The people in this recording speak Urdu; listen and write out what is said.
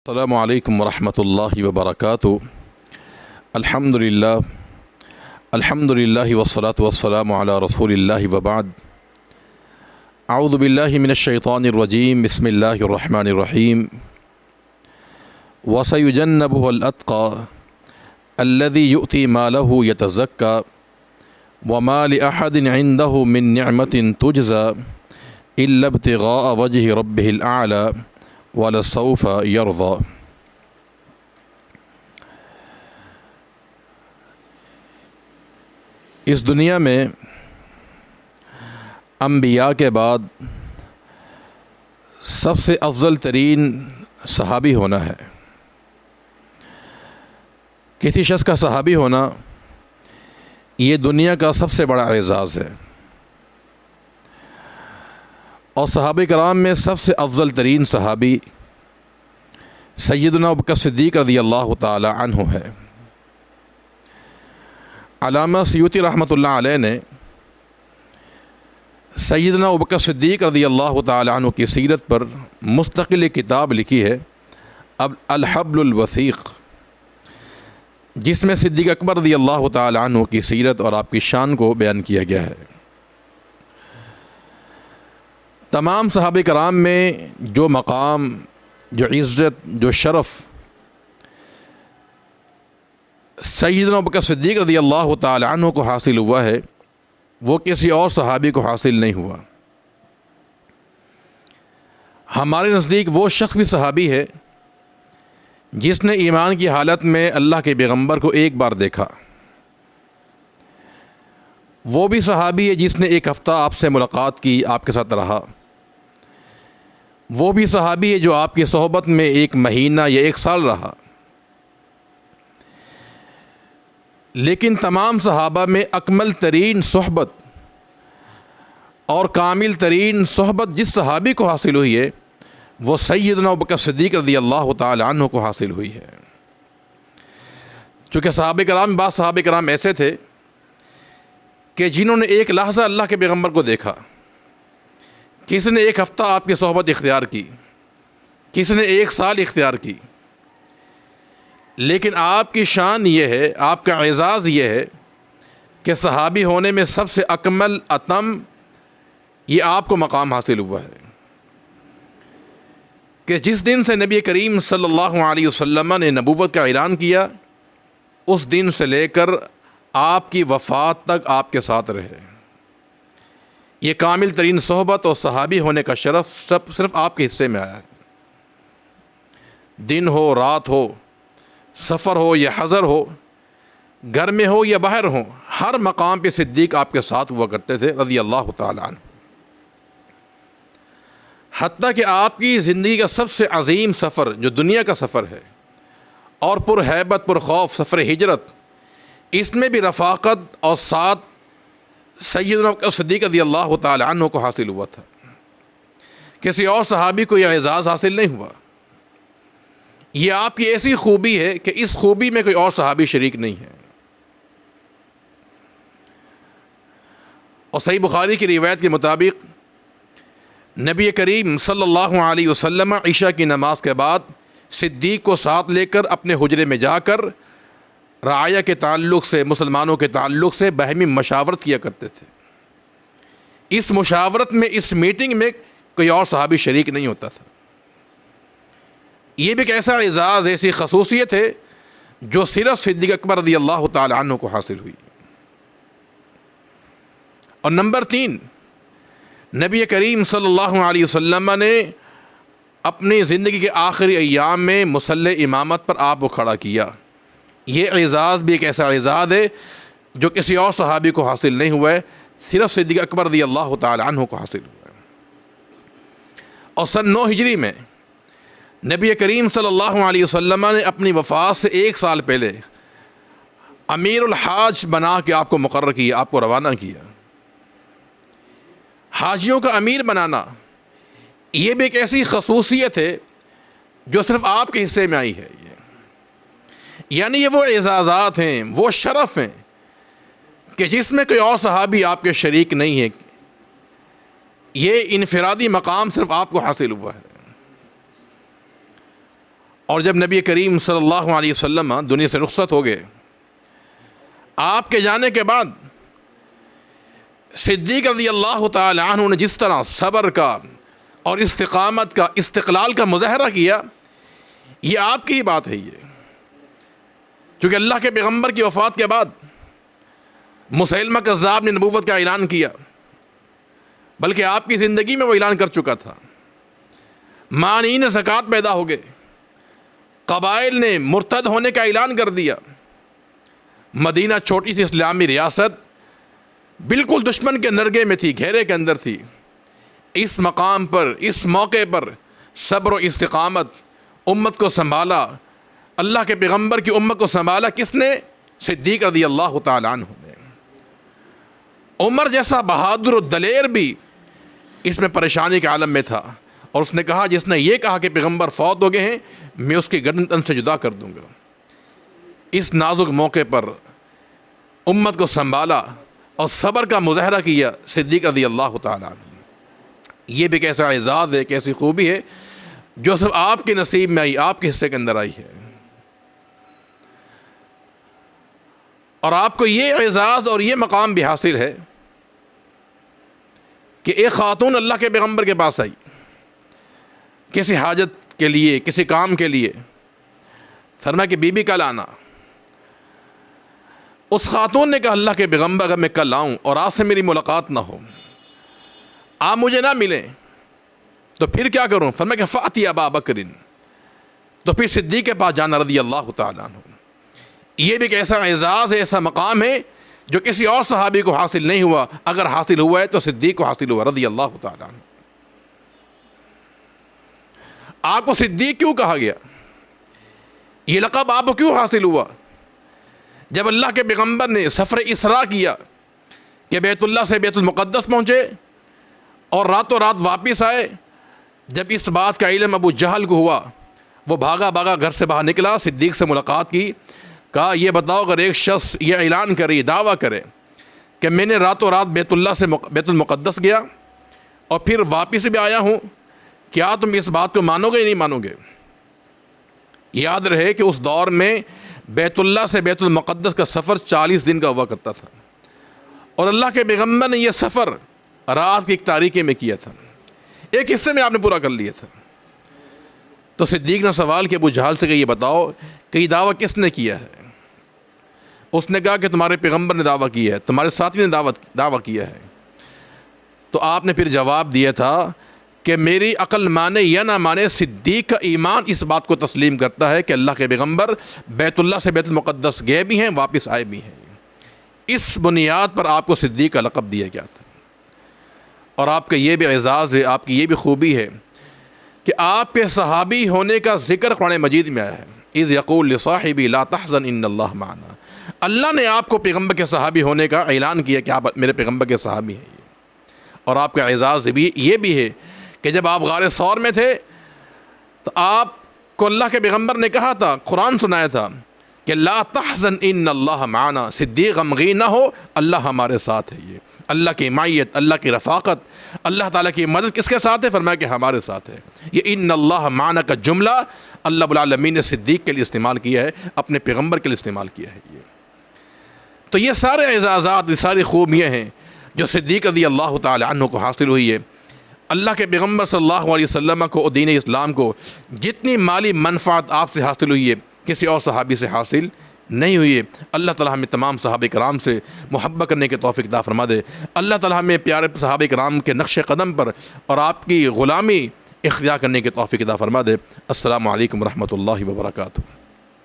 السلام علیکم ورحمۃ اللہ وبرکاتہ۔ الحمد للہ والصلاة والسلام علی رسول اللہ وبعد۔ اعوذ باللہ من الشیطان الرجیم، بسم اللہ الرحمن الرحیم۔ وَسَيُجَنَّبُهُ الْأَتْقَى الَّذِي يُؤْتِي مَالَهُ يَتَزَكَّى وَمَا لِأَحَدٍ عِندَهُ مِن نِعْمَةٍ تُجْزَى إِلَّا ابْتِغَاءَ وَجْهِ رَبِّهِ الْأَعْلَى وَلَسَوْفَ يَرْضَى۔ اس دنیا میں انبیاء کے بعد سب سے افضل ترین صحابی ہونا ہے۔ کسی شخص کا صحابی ہونا یہ دنیا کا سب سے بڑا اعزاز ہے، اور صحابہ کرام میں سب سے افضل ترین صحابی سیدنا ابوبکر صدیق رضی اللہ تعالی عنہ ہے۔ علامہ سیوطی رحمۃ اللہ علیہ نے سیدنا ابوبکر صدیق رضی اللہ تعالی عنہ کی سیرت پر مستقل ایک کتاب لکھی ہے، اب الحبل الوثیق، جس میں صدیق اکبر رضی اللہ تعالی عنہ کی سیرت اور آپ کی شان کو بیان کیا گیا ہے۔ تمام صحابہ کرام میں جو مقام، جو عزت، جو شرف سیدنا ابوبکر صدیق رضی اللہ تعالی عنہ کو حاصل ہوا ہے، وہ کسی اور صحابی کو حاصل نہیں ہوا۔ ہمارے نزدیک وہ شخص بھی صحابی ہے جس نے ایمان کی حالت میں اللہ کے پیغمبر کو ایک بار دیکھا۔ وہ بھی صحابی ہے جس نے ایک ہفتہ آپ سے ملاقات کی، آپ کے ساتھ رہا۔ وہ بھی صحابی ہے جو آپ کی صحبت میں ایک مہینہ یا ایک سال رہا۔ لیکن تمام صحابہ میں اکمل ترین صحبت اور کامل ترین صحبت جس صحابی کو حاصل ہوئی ہے، وہ سیدنا ابوبکر صدیق رضی اللہ تعالی عنہ کو حاصل ہوئی ہے۔ چونکہ بعض صحابہ کرام ایسے تھے کہ جنہوں نے ایک لحظہ اللہ کے پیغمبر کو دیکھا، کسی نے ایک ہفتہ آپ کی صحبت اختیار کی، کسی نے ایک سال اختیار کی، لیکن آپ کی شان یہ ہے، آپ کا اعزاز یہ ہے کہ صحابی ہونے میں سب سے اکمل، اتم یہ آپ کو مقام حاصل ہوا ہے کہ جس دن سے نبی کریم صلی اللہ علیہ وسلم نے نبوت کا اعلان کیا، اس دن سے لے کر آپ کی وفات تک آپ کے ساتھ رہے۔ یہ کامل ترین صحبت اور صحابی ہونے کا شرف صرف آپ کے حصے میں آیا ہے۔ دن ہو، رات ہو، سفر ہو یا حضر ہو، گھر میں ہو یا باہر ہو، ہر مقام پہ صدیق آپ کے ساتھ ہوا کرتے تھے رضی اللہ تعالی عنہ۔ حتیٰ کہ آپ کی زندگی کا سب سے عظیم سفر جو دنیا کا سفر ہے اور پر ہیبت، پر خوف سفر ہجرت، اس میں بھی رفاقت اور ساتھ سیدنا ابوبکر صدیق رضی اللہ تعالی عنہ کو حاصل ہوا تھا۔ کسی اور صحابی کو یہ اعزاز حاصل نہیں ہوا۔ یہ آپ کی ایسی خوبی ہے کہ اس خوبی میں کوئی اور صحابی شریک نہیں ہے۔ اور صحیح بخاری کی روایت کے مطابق نبی کریم صلی اللہ علیہ وسلم عشاء کی نماز کے بعد صدیق کو ساتھ لے کر اپنے حجرے میں جا کر رعایا کے تعلق سے، مسلمانوں کے تعلق سے باہمی مشاورت کیا کرتے تھے۔ اس مشاورت میں، اس میٹنگ میں کوئی اور صحابی شریک نہیں ہوتا تھا۔ یہ بھی ایک ایسا اعزاز، ایسی خصوصیت ہے جو صرف صدیق اکبر رضی اللہ تعالی عنہ کو حاصل ہوئی۔ اور نمبر 3، نبی کریم صلی اللہ علیہ وسلم نے اپنی زندگی کے آخری ایام میں مصلی امامت پر آپ کو کھڑا کیا۔ یہ اعزاز بھی ایک ایسا اعزاز ہے جو کسی اور صحابی کو حاصل نہیں ہوا ہے، صرف صدیق اکبر رضی اللہ تعالی عنہ کو حاصل ہوا ہے۔ اور سن 9 ہجری میں نبی کریم صلی اللہ علیہ وسلم نے اپنی وفات سے 1 سال پہلے امیر الحاج بنا کے آپ کو مقرر کیا، آپ کو روانہ کیا۔ حاجیوں کا امیر بنانا یہ بھی ایک ایسی خصوصیت ہے جو صرف آپ کے حصے میں آئی ہے۔ یعنی یہ وہ اعزازات ہیں، وہ شرف ہیں کہ جس میں کوئی اور صحابی آپ کے شریک نہیں ہے۔ یہ انفرادی مقام صرف آپ کو حاصل ہوا ہے۔ اور جب نبی کریم صلی اللہ علیہ وسلم دنیا سے رخصت ہو گئے، آپ کے جانے کے بعد صدیق رضی اللہ تعالی عنہ نے جس طرح صبر کا اور استقامت کا، استقلال کا مظاہرہ کیا، یہ آپ کی ہی بات ہے یہ، کیونکہ اللہ کے پیغمبر کی وفات کے بعد مسیلمہ کذاب نے نبوت کا اعلان کیا، بلکہ آپ کی زندگی میں وہ اعلان کر چکا تھا۔ مانعین زکوٰۃ پیدا ہو گئے، قبائل نے مرتد ہونے کا اعلان کر دیا۔ مدینہ چھوٹی سی اسلامی ریاست بالکل دشمن کے نرگے میں تھی، گھیرے کے اندر تھی۔ اس مقام پر، اس موقع پر صبر و استقامت، امت کو سنبھالا، اللہ کے پیغمبر کی امت کو سنبھالا کس نے؟ صدیق رضی اللہ تعالیٰ عنہ نے۔ عمر جیسا بہادر و دلیر بھی اس میں پریشانی کے عالم میں تھا، اور اس نے کہا، جس نے یہ کہا کہ پیغمبر فوت ہو گئے ہیں، میں اس کی گردن تن سے جدا کر دوں گا۔ اس نازک موقع پر امت کو سنبھالا اور صبر کا مظاہرہ کیا صدیق رضی اللہ تعالیٰ عنہ۔ یہ بھی کیسا اعزاز ہے، کیسی خوبی ہے جو صرف آپ کے نصیب میں آئی، آپ کے حصے کے اندر آئی ہے۔ اور آپ کو یہ اعزاز اور یہ مقام بھی حاصل ہے کہ ایک خاتون اللہ کے پیغمبر کے پاس آئی کسی حاجت کے لیے، کسی کام کے لیے، فرمایا کہ بی بی کل آنا۔ اس خاتون نے کہا، اللہ کے پیغمبر اگر میں کل آؤں اور آپ سے میری ملاقات نہ ہو، آپ مجھے نہ ملیں، تو پھر کیا کروں؟ فرمایا کہ فاتی ابا بکر، تو پھر صدیق کے پاس جانا رضی اللہ تعالیٰ عنہ۔ یہ بھی ایک ایسا اعزاز ہے، ایسا مقام ہے جو کسی اور صحابی کو حاصل نہیں ہوا، اگر حاصل ہوا ہے تو صدیق کو حاصل ہوا رضی اللہ تعالیٰ عنہ۔ آپ کو صدیق کیوں کہا گیا؟ یہ لقب آپ کو کیوں حاصل ہوا؟ جب اللہ کے پیغمبر نے سفر اسراء کیا کہ بیت اللہ سے بیت المقدس پہنچے اور راتوں رات واپس آئے، جب اس بات کا علم ابو جہل کو ہوا، وہ بھاگا گھر سے باہر نکلا، صدیق سے ملاقات کی، کہا یہ بتاؤ اگر ایک شخص یہ اعلان کرے، یہ دعویٰ کرے کہ میں نے راتوں رات بیت اللہ سے بیت المقدس گیا اور پھر واپس بھی آیا ہوں، کیا تم اس بات کو مانو گے یا نہیں مانو گے؟ یاد رہے کہ اس دور میں بیت اللہ سے بیت المقدس کا سفر 40 دن کا ہوا کرتا تھا، اور اللہ کے پیغمبر نے یہ سفر رات کی ایک تاریکی میں کیا تھا، ایک حصے میں آپ نے پورا کر لیا تھا۔ تو صدیق نے سوال کیا ابو جہل سے کہ یہ بتاؤ کہ یہ دعویٰ کس نے کیا ہے؟ اس نے کہا کہ تمہارے پیغمبر نے دعویٰ کیا ہے، تمہارے ساتھی نے دعویٰ کیا ہے۔ تو آپ نے پھر جواب دیا تھا کہ میری عقل مانے یا نہ مانے، صدیق کا ایمان اس بات کو تسلیم کرتا ہے کہ اللہ کے پیغمبر بیت اللہ سے بیت المقدس گئے بھی ہیں، واپس آئے بھی ہیں۔ اس بنیاد پر آپ کو صدیق کا لقب دیا گیا تھا۔ اور آپ کا یہ بھی اعزاز ہے، آپ کی یہ بھی خوبی ہے کہ آپ کے صحابی ہونے کا ذکر قرآن مجید میں آیا ہے، اذ یقول لصاحبہ لا تحزن ان اللہ معنا۔ اللہ نے آپ کو پیغمبر کے صحابی ہونے کا اعلان کیا کہ آپ میرے پیغمبر کے صحابی ہیں۔ اور آپ کا اعزاز بھی یہ بھی ہے کہ جب آپ غار ثور میں تھے تو آپ کو اللہ کے پیغمبر نے کہا تھا، قرآن سنایا تھا کہ لا تحزن ان اللہ معنا، صدیق غمگین نہ ہو، اللہ ہمارے ساتھ ہے۔ یہ اللہ کی معیت، اللہ کی رفاقت، اللہ تعالیٰ کی مدد کس کے ساتھ ہے؟ فرمایا کہ ہمارے ساتھ ہے۔ یہ ان اللہ معنا کا جملہ اللہ رب العالمین نے صدیق کے لیے استعمال کیا ہے، اپنے پیغمبر کے لیے استعمال کیا ہے۔ تو یہ سارے اعزازات، یہ ساری خوبیاں ہیں جو صدیق رضی اللہ تعالی عنہ کو حاصل ہوئی ہے۔ اللہ کے پیغمبر صلی اللہ علیہ وسلم کو اور دین اسلام کو جتنی مالی منفعت آپ سے حاصل ہوئی ہے، کسی اور صحابی سے حاصل نہیں ہوئی ہے۔ اللہ تعالیٰ ہمیں تمام صحابہ کرام سے محبت کرنے کے توفیق عطا فرما دے۔ اللہ تعالیٰ ہمیں پیارے صحابہ کرام کے نقش قدم پر اور آپ کی غلامی اختیار کرنے کے توفیق عطا فرما دے۔ السلام علیکم ورحمۃ اللہ وبرکاتہ۔